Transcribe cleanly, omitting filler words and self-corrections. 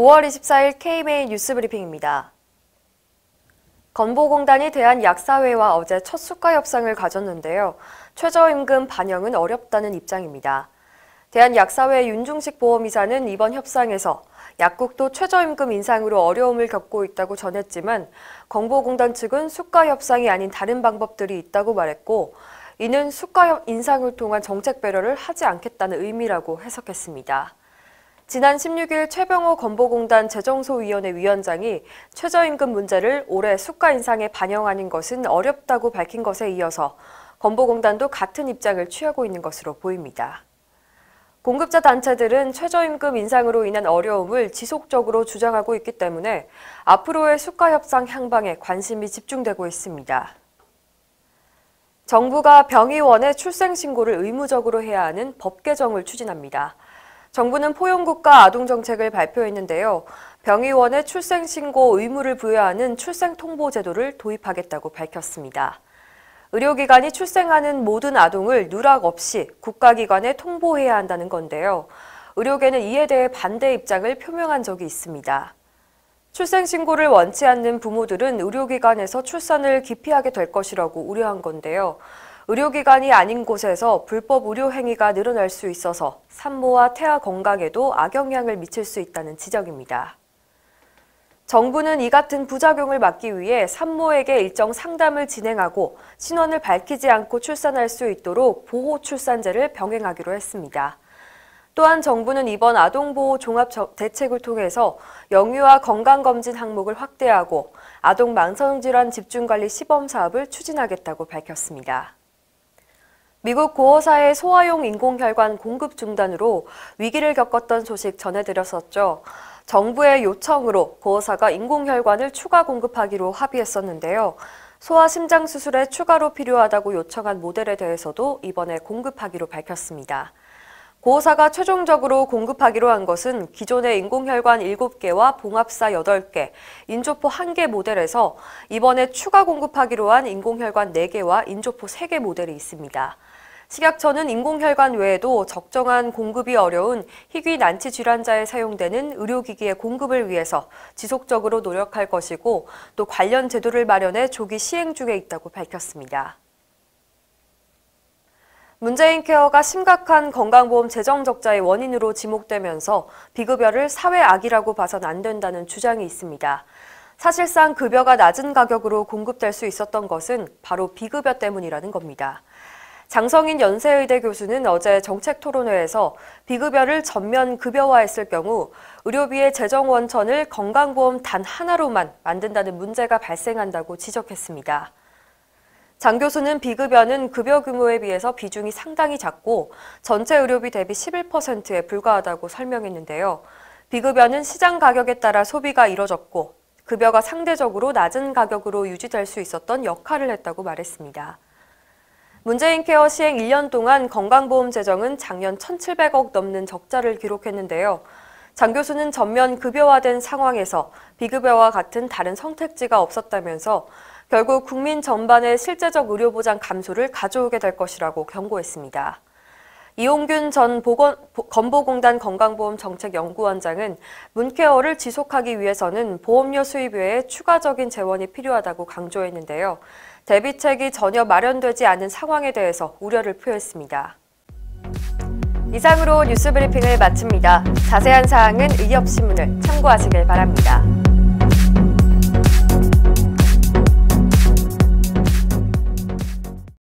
5월 24일 KBA 뉴스브리핑입니다. 건보공단이 대한약사회와 어제 첫 수가 협상을 가졌는데요. 최저임금 반영은 어렵다는 입장입니다. 대한약사회 윤중식 보험이사는 이번 협상에서 약국도 최저임금 인상으로 어려움을 겪고 있다고 전했지만 건보공단 측은 수가 협상이 아닌 다른 방법들이 있다고 말했고 이는 수가 인상을 통한 정책 배려를 하지 않겠다는 의미라고 해석했습니다. 지난 16일 최병호 건보공단 재정소위원회 위원장이 최저임금 문제를 올해 수가 인상에 반영하는 것은 어렵다고 밝힌 것에 이어서 건보공단도 같은 입장을 취하고 있는 것으로 보입니다. 공급자 단체들은 최저임금 인상으로 인한 어려움을 지속적으로 주장하고 있기 때문에 앞으로의 수가 협상 향방에 관심이 집중되고 있습니다. 정부가 병의원의 출생신고를 의무적으로 해야 하는 법 개정을 추진합니다. 정부는 포용국가 아동정책을 발표했는데요. 병의원의 출생신고 의무를 부여하는 출생통보제도를 도입하겠다고 밝혔습니다. 의료기관이 출생하는 모든 아동을 누락 없이 국가기관에 통보해야 한다는 건데요. 의료계는 이에 대해 반대 입장을 표명한 적이 있습니다. 출생신고를 원치 않는 부모들은 의료기관에서 출산을 기피하게 될 것이라고 우려한 건데요. 의료기관이 아닌 곳에서 불법 의료 행위가 늘어날 수 있어서 산모와 태아 건강에도 악영향을 미칠 수 있다는 지적입니다. 정부는 이 같은 부작용을 막기 위해 산모에게 일정 상담을 진행하고 신원을 밝히지 않고 출산할 수 있도록 보호출산제를 병행하기로 했습니다. 또한 정부는 이번 아동보호 종합대책을 통해서 영유아 건강검진 항목을 확대하고 아동 만성질환 집중관리 시범 사업을 추진하겠다고 밝혔습니다. 미국 고어사의 소아용 인공혈관 공급 중단으로 위기를 겪었던 소식 전해드렸었죠. 정부의 요청으로 고어사가 인공혈관을 추가 공급하기로 합의했었는데요. 소아심장 수술에 추가로 필요하다고 요청한 모델에 대해서도 이번에 공급하기로 밝혔습니다. 고어사가 최종적으로 공급하기로 한 것은 기존의 인공혈관 7개와 봉합사 8개, 인조포 1개 모델에서 이번에 추가 공급하기로 한 인공혈관 4개와 인조포 3개 모델이 있습니다. 식약처는 인공혈관 외에도 적정한 공급이 어려운 희귀 난치 질환자에 사용되는 의료기기의 공급을 위해서 지속적으로 노력할 것이고 또 관련 제도를 마련해 조기 시행 중에 있다고 밝혔습니다. 문재인 케어가 심각한 건강보험 재정 적자의 원인으로 지목되면서 비급여를 사회 악이라고 봐선 안 된다는 주장이 있습니다. 사실상 급여가 낮은 가격으로 공급될 수 있었던 것은 바로 비급여 때문이라는 겁니다. 장성인 연세의대 교수는 어제 정책토론회에서 비급여를 전면 급여화했을 경우 의료비의 재정 원천을 건강보험 단 하나로만 만든다는 문제가 발생한다고 지적했습니다. 장 교수는 비급여는 급여 규모에 비해서 비중이 상당히 작고 전체 의료비 대비 11%에 불과하다고 설명했는데요. 비급여는 시장 가격에 따라 소비가 이뤄졌고 급여가 상대적으로 낮은 가격으로 유지될 수 있었던 역할을 했다고 말했습니다. 문재인 케어 시행 1년 동안 건강보험 재정은 작년 1,700억 넘는 적자를 기록했는데요. 장 교수는 전면 급여화된 상황에서 비급여와 같은 다른 선택지가 없었다면서 결국 국민 전반의 실제적 의료보장 감소를 가져오게 될 것이라고 경고했습니다. 이홍균 전 건보공단 건강보험정책연구원장은 문케어를 지속하기 위해서는 보험료 수입 외에 추가적인 재원이 필요하다고 강조했는데요. 대비책이 전혀 마련되지 않은 상황에 대해서 우려를 표했습니다. 이상으로 뉴스브리핑을 마칩니다. 자세한 사항은 의협신문을 참고하시길 바랍니다.